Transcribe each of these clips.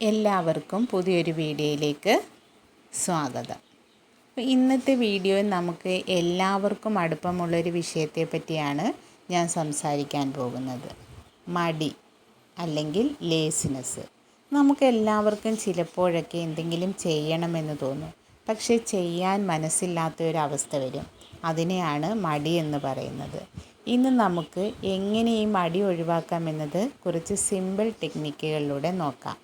എല്ലാവർക്കും പുതിയൊരു വീഡിയോയിലേക്ക് സ്വാഗതം. ഇന്നത്തെ വീഡിയോയിൽ നമുക്ക് എല്ലാവർക്കും അടുപ്പമുള്ളൊരു വിഷയത്തെ പറ്റിയാണ് ഞാൻ സംസാരിക്കാൻ പോകുന്നത്. മടി അല്ലെങ്കിൽ ലേസിനെസ്. നമുക്ക് എല്ലാവർക്കും ചിലപ്പോഴൊക്കെ എന്തെങ്കിലും ചെയ്യണമെന്ന് തോന്നും, പക്ഷേ ചെയ്യാൻ മനസ്സില്ലാത്തൊരവസ്ഥ വരും. അതിനെയാണ് മടി എന്ന് പറയുന്നത്. ഇന്ന് നമുക്ക് എങ്ങനെ ഈ മടി ഒഴിവാക്കാമെന്നത് കുറച്ച് സിമ്പിൾ ടെക്നിക്കുകളിലൂടെ നോക്കാം.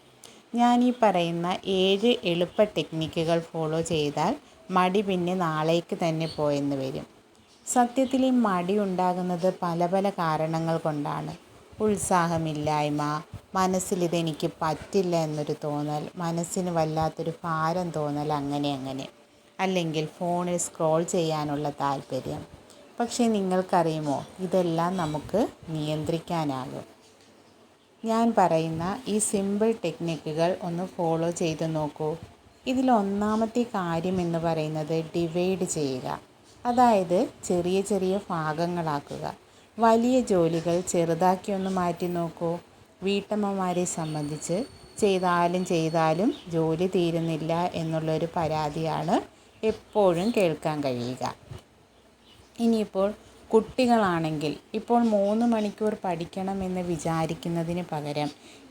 ഞാൻ ഈ പറയുന്ന 7 എളുപ്പ ടെക്നിക്കുകൾ ഫോളോ ചെയ്താൽ മടി പിന്നെ നാളേക്ക് തന്നെ പോയെന്ന് വരും. സത്യത്തിൽ ഈ മടി ഉണ്ടാകുന്നത് പല പല കാരണങ്ങൾ കൊണ്ടാണ്. ഉത്സാഹമില്ലായ്മ, മനസ്സിലിതെനിക്ക് പറ്റില്ല എന്നൊരു തോന്നൽ, മനസ്സിന് വല്ലാത്തൊരു ഭാരം തോന്നൽ, അങ്ങനെ അല്ലെങ്കിൽ ഫോണിൽ സ്ക്രോൾ ചെയ്യാനുള്ള താല്പര്യം. പക്ഷേ നിങ്ങൾക്കറിയുമോ, ഇതെല്ലാം നമുക്ക് നിയന്ത്രിക്കാനാകും. ഞാൻ പറയുന്ന ഈ സിമ്പിൾ ടെക്നിക്കുകൾ ഒന്ന് ഫോളോ ചെയ്ത് നോക്കൂ. ഇതിൽ ഒന്നാമത്തെ കാര്യം എന്ന് പറയുന്നത് ഡിവൈഡ് ചെയ്യുക. അതായത് ചെറിയ ചെറിയ ഭാഗങ്ങളാക്കുക. വലിയ ജോലികൾ ചെറുതാക്കി ഒന്ന് മാറ്റി നോക്കൂ. വീട്ടമ്മമാരെ സംബന്ധിച്ച് ചെയ്താലും ജോലി തീരുന്നില്ല എന്നുള്ളൊരു പരാതിയാണ് എപ്പോഴും കേൾക്കാൻ കഴിയുക. ഇനിയിപ്പോൾ കുട്ടികളാണെങ്കിൽ ഇപ്പോൾ 3 മണിക്കൂർ പഠിക്കണമെന്ന് വിചാരിക്കുന്നതിന് പകരം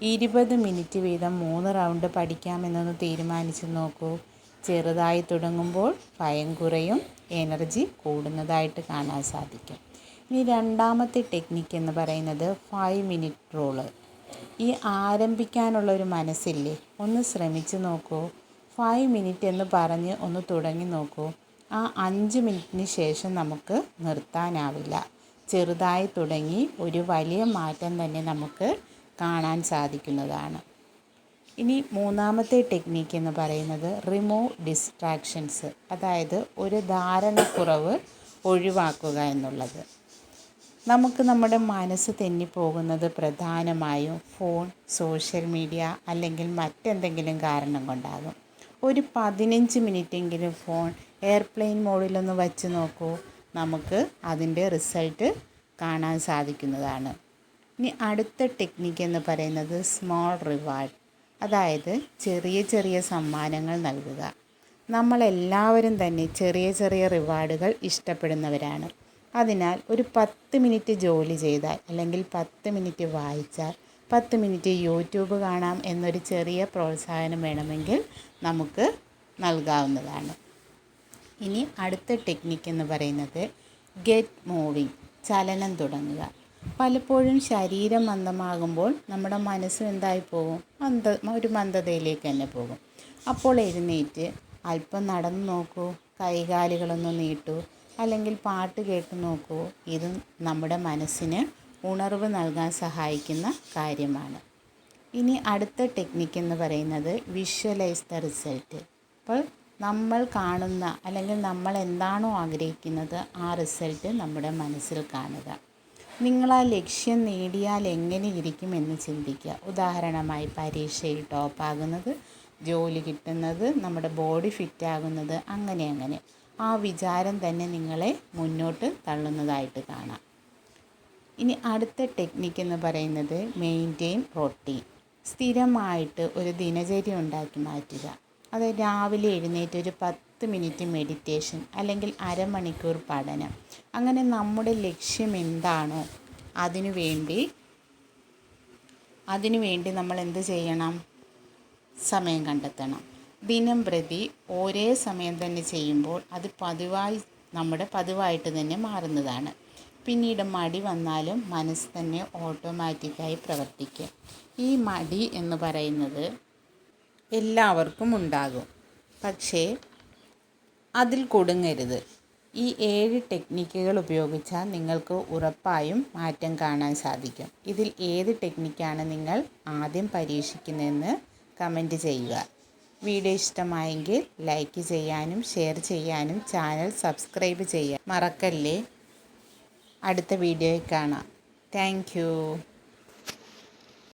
20 മിനിറ്റ് വീതം 3 റൗണ്ട് പഠിക്കാമെന്നൊന്ന് തീരുമാനിച്ച് നോക്കൂ. ചെറുതായി തുടങ്ങുമ്പോൾ ഭയം കുറയും, എനർജി കൂടുന്നതായിട്ട് കാണാൻ സാധിക്കും. ഇനി രണ്ടാമത്തെ ടെക്നിക്ക് എന്ന് പറയുന്നത് 5 മിനിറ്റ് റൂള്. ഈ ആരംഭിക്കാനുള്ളൊരു മനസ്സില്ലേ, ഒന്ന് ശ്രമിച്ച് നോക്കൂ. 5 മിനിറ്റ് എന്ന് പറഞ്ഞ് ഒന്ന് തുടങ്ങി നോക്കൂ. ആ 5 മിനിറ്റിന് ശേഷം നമുക്ക് നിർത്താനാവില്ല. ചെറുതായി തുടങ്ങി ഒരു വലിയ മാറ്റം തന്നെ നമുക്ക് കാണാൻ സാധിക്കുന്നതാണ്. ഇനി മൂന്നാമത്തെ ടെക്നിക്ക് എന്ന് പറയുന്നത് റിമൂവ് ഡിസ്ട്രാക്ഷൻസ്. അതായത് ഒരു ധാരണക്കുറവ് ഒഴിവാക്കുക എന്നുള്ളത്. നമുക്ക് നമ്മുടെ മനസ്സ് തെന്നിപ്പോകുന്നത് പ്രധാനമായും ഫോൺ, സോഷ്യൽ മീഡിയ അല്ലെങ്കിൽ മറ്റെന്തെങ്കിലും കാരണം കൊണ്ടാകും. ഒരു 15 മിനിറ്റെങ്കിലും ഫോൺ എയർപ്ലെയിൻ മോഡിലൊന്ന് വച്ച് നോക്കൂ. നമുക്ക് അതിൻ്റെ റിസൾട്ട് കാണാൻ സാധിക്കുന്നതാണ്. ഇനി അടുത്ത ടെക്നിക്ക് എന്ന് പറയുന്നത് സ്മോൾ റിവാർഡ്. അതായത് ചെറിയ ചെറിയ സമ്മാനങ്ങൾ നൽകുക. നമ്മളെല്ലാവരും തന്നെ ചെറിയ ചെറിയ റിവാർഡുകൾ ഇഷ്ടപ്പെടുന്നവരാണ്. അതിനാൽ ഒരു 10 മിനിറ്റ് ജോലി ചെയ്താൽ അല്ലെങ്കിൽ 10 മിനിറ്റ് വായിച്ചാൽ 10 മിനിറ്റ് യൂട്യൂബ് കാണാം എന്നൊരു ചെറിയ പ്രോത്സാഹനം വേണമെങ്കിൽ നമുക്ക് നൽകാവുന്നതാണ്. ഇനി അടുത്ത ടെക്നിക്ക് എന്ന് പറയുന്നത് ഗെറ്റ് മൂവിങ്, ചലനം തുടങ്ങുക. പലപ്പോഴും ശരീരം മന്ദമാകുമ്പോൾ നമ്മുടെ മനസ്സ് എന്തായി പോകും, ഒരു മന്ദതയിലേക്ക് തന്നെ പോകും. അപ്പോൾ എഴുന്നേറ്റ് അല്പം നടന്നു നോക്കൂ, കൈകാലുകളൊന്ന് നീട്ടൂ, അല്ലെങ്കിൽ പാട്ട് കേട്ട് നോക്കൂ. ഇത് നമ്മുടെ മനസ്സിന് ഉണർവ് നൽകാൻ സഹായിക്കുന്ന കാര്യമാണ്. ഇനി അടുത്ത ടെക്നിക്ക് എന്ന് പറയുന്നത് വിഷ്വലൈസ് ദ റിസൾട്ട്. അപ്പോൾ നമ്മൾ കാണുന്ന അല്ലെങ്കിൽ നമ്മൾ എന്താണോ ആഗ്രഹിക്കുന്നത് ആ റിസൾട്ട് നമ്മുടെ മനസ്സിൽ കാണുക. നിങ്ങൾ ആ ലക്ഷ്യം നേടിയാൽ എങ്ങനെ ഇരിക്കുമെന്ന് ചിന്തിക്കുക. ഉദാഹരണമായി പരീക്ഷയിൽ ടോപ്പാകുന്നത്, ജോലി കിട്ടുന്നത്, നമ്മുടെ ബോഡി ഫിറ്റാകുന്നത്, അങ്ങനെ ആ വിചാരം തന്നെ നിങ്ങളെ മുന്നോട്ട് തള്ളുന്നതായിട്ട് കാണാം. ഇനി അടുത്ത ടെക്നിക്ക് എന്ന് പറയുന്നത് മെയിൻറ്റെയിൻ റൊട്ടീൻ. സ്ഥിരമായിട്ട് ഒരു ദിനചര്യ ഉണ്ടാക്കി മാറ്റുക. അത് രാവിലെ എഴുന്നേറ്റ് ഒരു 10 മിനിറ്റ് മെഡിറ്റേഷൻ അല്ലെങ്കിൽ അരമണിക്കൂർ പഠനം. അങ്ങനെ നമ്മുടെ ലക്ഷ്യം എന്താണോ അതിനുവേണ്ടി നമ്മൾ എന്ത് ചെയ്യണം, സമയം കണ്ടെത്തണം. ദിനം പ്രതി ഒരേ സമയം തന്നെ ചെയ്യുമ്പോൾ അത് പതിവായിട്ട് തന്നെ മാറുന്നതാണ്. പിന്നീട് മടി വന്നാലും മനസ്സ് തന്നെ ഓട്ടോമാറ്റിക്കായി പ്രവർത്തിക്കും. ഈ മടി എന്ന് പറയുന്നത് എല്ലാവർക്കും ഉണ്ടാകും, പക്ഷേ അതിൽ കുടുങ്ങരുത്. ഈ 7 ടെക്നിക്കുകൾ ഉപയോഗിച്ചാൽ നിങ്ങൾക്ക് ഉറപ്പായും മാറ്റം കാണാൻ സാധിക്കും. ഇതിൽ ഏത് ടെക്നിക്കാണ് നിങ്ങൾ ആദ്യം പരീക്ഷിക്കുന്നതെന്ന് കമൻറ്റ് ചെയ്യുക. വീഡിയോ ഇഷ്ടമായെങ്കിൽ ലൈക്ക് ചെയ്യാനും ഷെയർ ചെയ്യാനും ചാനൽ സബ്സ്ക്രൈബ് ചെയ്യാൻ മറക്കല്ലേ. അടുത്ത വീഡിയോയിൽ കാണാം. Thank you.